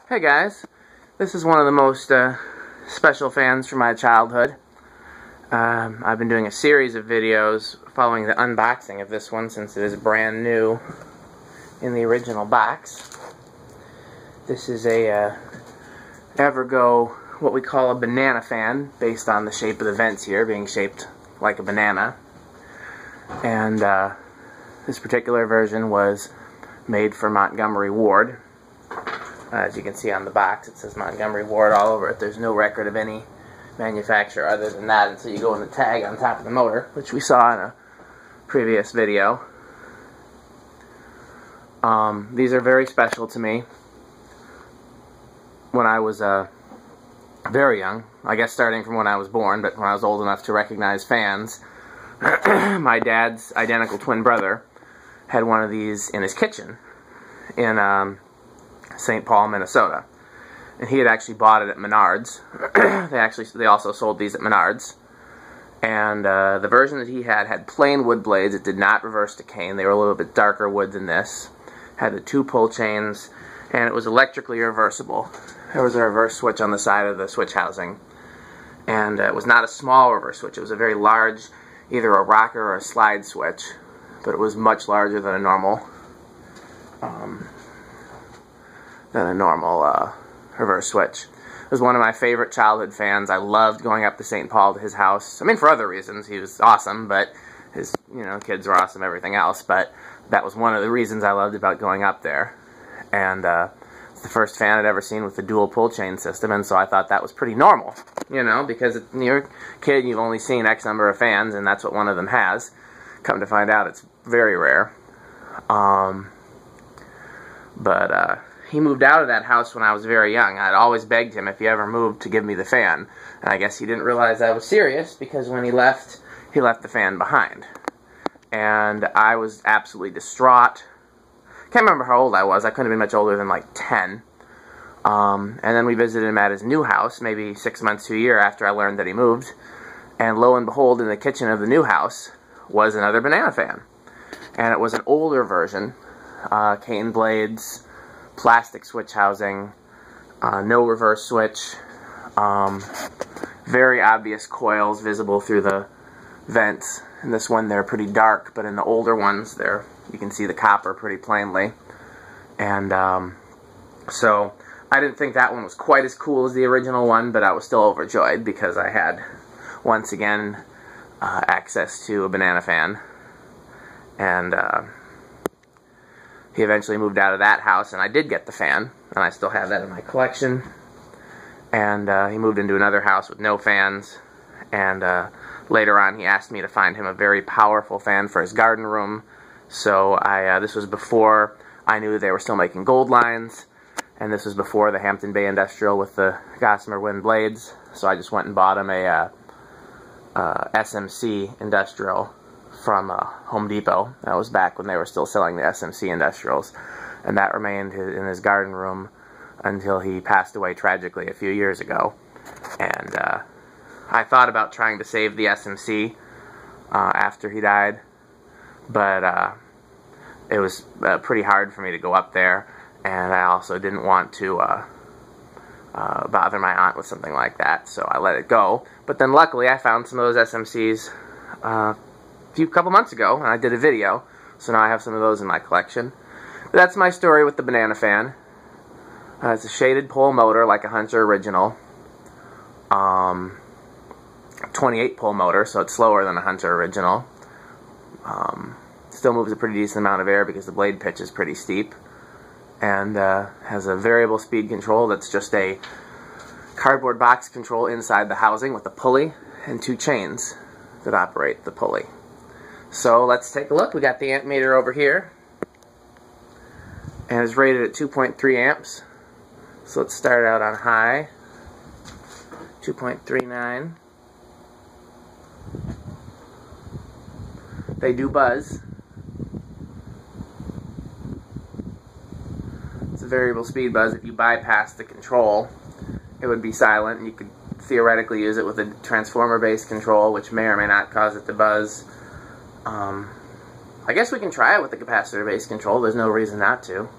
Hey guys, this is one of the most special fans from my childhood. I've been doing a series of videos following the unboxing of this one since it is brand new in the original box. This is a Evergo, what we call a Bananafan, based on the shape of the vents here being shaped like a banana. And this particular version was made for Montgomery Ward. As you can see on the box, it says Montgomery Ward all over it. There's no record of any manufacturer other than that until you go in the tag on top of the motor, which we saw in a previous video. These are very special to me. When I was very young, I guess starting from when I was born, but when I was old enough to recognize fans, my dad's identical twin brother had one of these in his kitchen in St. Paul, Minnesota, and he had actually bought it at Menards. They also sold these at Menards, and the version that he had plain wood blades. It did not reverse to cane. They were a little bit darker wood than this. Had the 2 pull chains, and it was electrically reversible. There was a reverse switch on the side of the switch housing, and it was not a small reverse switch. It was a very large, either a rocker or a slide switch, but it was much larger than a normal reverse switch. It was one of my favorite childhood fans. I loved going up to St. Paul to his house. I mean, for other reasons. He was awesome, but his kids were awesome, everything else. But that was one of the reasons I loved about going up there. And it's the first fan I'd ever seen with the dual pull chain system, and so I thought that was pretty normal, because when you're a kid, you've only seen X number of fans, and that's what one of them has. Come to find out, it's very rare. He moved out of that house when I was very young. I'd always begged him, if he ever moved, to give me the fan. And I guess he didn't realize I was serious, because when he left the fan behind. And I was absolutely distraught. Can't remember how old I was. I couldn't have been much older than like 10. And then we visited him at his new house, maybe 6 months to a year after I learned that he moved. And lo and behold, in the kitchen of the new house was another Bananafan. And it was an older version. Cane blades, plastic switch housing, no reverse switch, very obvious coils visible through the vents. In this one they're pretty dark, but in the older ones you can see the copper pretty plainly. And so I didn't think that one was quite as cool as the original one, but I was still overjoyed because I had, once again, access to a Bananafan. And he eventually moved out of that house, and I did get the fan, and I still have that in my collection. And he moved into another house with no fans, and later on he asked me to find him a very powerful fan for his garden room. So this was before I knew they were still making gold lines, and this was before the Hampton Bay Industrial with the Gossamer Wind blades. So I just went and bought him a SMC Industrial from Home Depot. That was back when they were still selling the SMC Industrials, and that remained in his garden room until he passed away tragically a few years ago. And I thought about trying to save the SMC after he died, but it was pretty hard for me to go up there, and I also didn't want to bother my aunt with something like that, so I let it go. But then luckily I found some of those SMCs couple months ago, and I did a video, so now I have some of those in my collection. But that's my story with the Bananafan. It's a shaded pole motor like a Hunter original. 28 pole motor, so it's slower than a Hunter original. Still moves a pretty decent amount of air because the blade pitch is pretty steep, and has a variable speed control that's just a cardboard box control inside the housing with a pulley and 2 chains that operate the pulley. So let's take a look. We got the amp meter over here, and it's rated at 2.3 amps. So let's start out on high, 2.39. They do buzz. It's a variable speed buzz. If you bypass the control, it would be silent, and you could theoretically use it with a transformer-based control, which may or may not cause it to buzz. I guess we can try it with the capacitor-based control. There's no reason not to.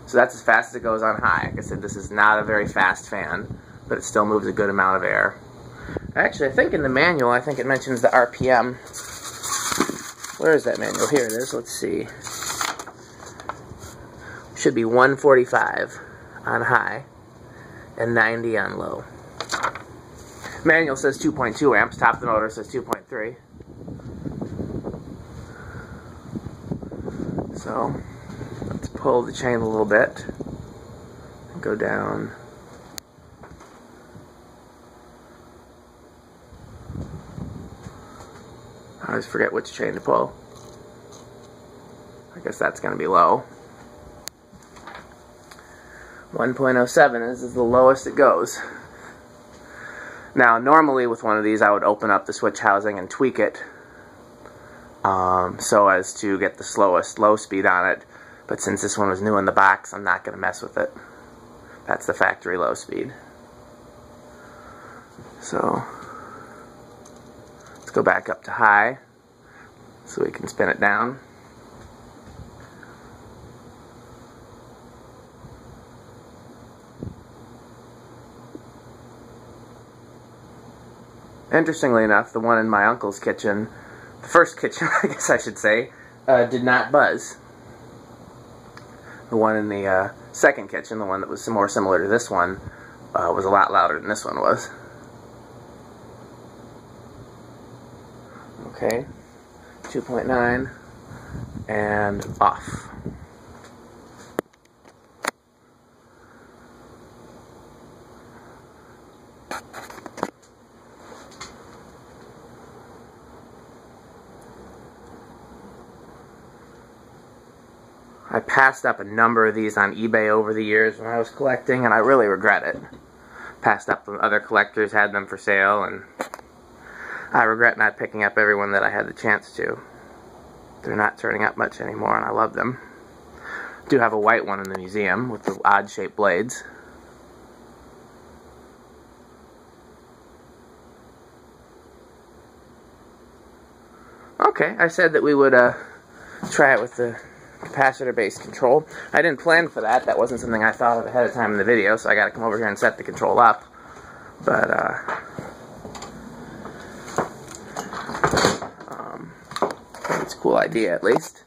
So that's as fast as it goes on high. Like I said, this is not a very fast fan, but it still moves a good amount of air. Actually, I think in the manual, I think it mentions the RPM. Where is that manual? Here it is. Let's see. Should be 145 on high and 90 on low. Manual says 2.2 amps. Top of the motor says 2.3. So let's pull the chain a little bit and go down. I always forget which chain to pull. I guess that's going to be low. 1.07 is the lowest it goes. Now, normally with one of these, I would open up the switch housing and tweak it so as to get the slowest low speed on it. But since this one was new in the box, I'm not going to mess with it. That's the factory low speed. So let's go back up to high so we can spin it down. Interestingly enough, the one in my uncle's kitchen, the first kitchen, I guess I should say, did not buzz. The one in the second kitchen, the one that was more similar to this one, was a lot louder than this one was. Okay, 2.9, and off. I passed up a number of these on eBay over the years when I was collecting, and I really regret it. Passed up when other collectors had them for sale, and I regret not picking up every one that I had the chance to. They're not turning up much anymore, and I love them. Do have a white one in the museum with the odd-shaped blades. Okay, I said that we would try it with the capacitor-based control. I didn't plan for that. That wasn't something I thought of ahead of time in the video, so I got to come over here and set the control up. But I think it's a cool idea, at least.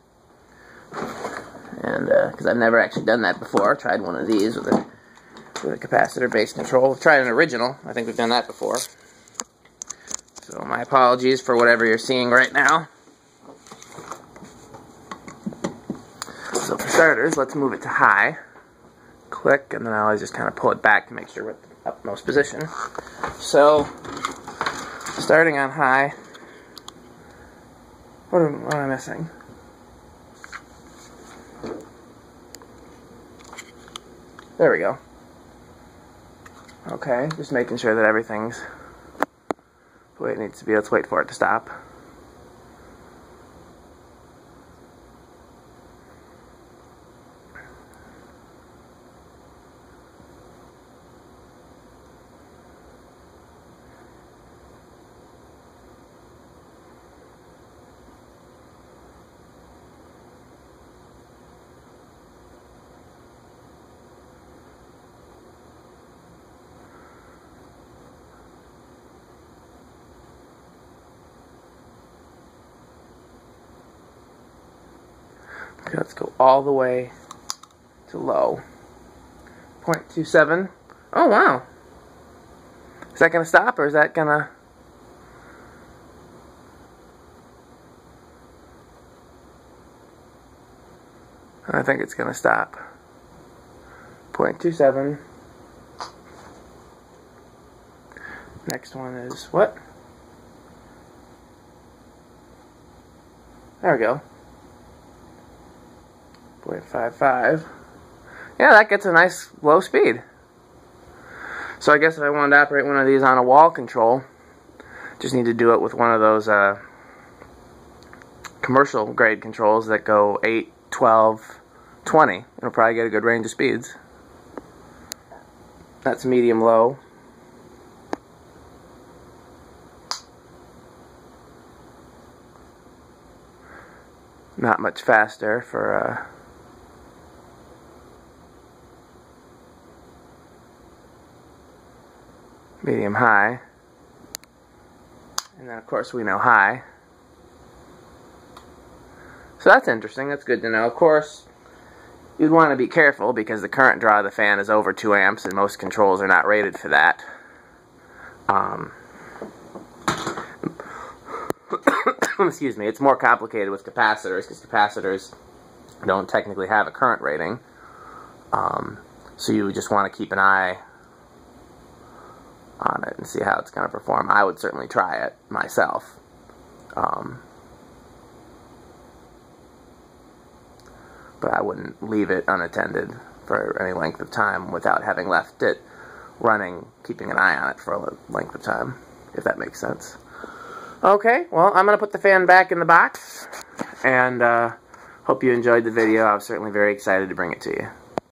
And because I've never actually done that before. Tried one of these with a capacitor-based control. We've tried an original. I think we've done that before. So my apologies for whatever you're seeing right now. So for starters, let's move it to high. Click, and then I always just kind of pull it back to make sure we're at the upmost position. So, starting on high, what am I missing? There we go. Okay, just making sure that everything's the way it needs to be. Let's wait for it to stop. Okay, let's go all the way to low. 0.27. Oh, wow. Is that going to stop, or is that going to... I think it's going to stop. 0.27. Next one is what? There we go. 0.55. Yeah, that gets a nice low speed. So I guess if I wanted to operate one of these on a wall control, just need to do it with one of those commercial grade controls that go 8, 12, 20. It'll probably get a good range of speeds. That's medium low. Not much faster for medium high, and then of course we know high. So that's interesting, that's good to know. Of course, you'd want to be careful because the current draw of the fan is over 2 amps and most controls are not rated for that. Excuse me, it's more complicated with capacitors because capacitors don't technically have a current rating. So you just want to keep an eye on it and see how it's going to perform. I would certainly try it myself. But I wouldn't leave it unattended for any length of time without having left it running, keeping an eye on it for a length of time, if that makes sense. Okay, well, I'm going to put the fan back in the box, and hope you enjoyed the video. I was certainly very excited to bring it to you.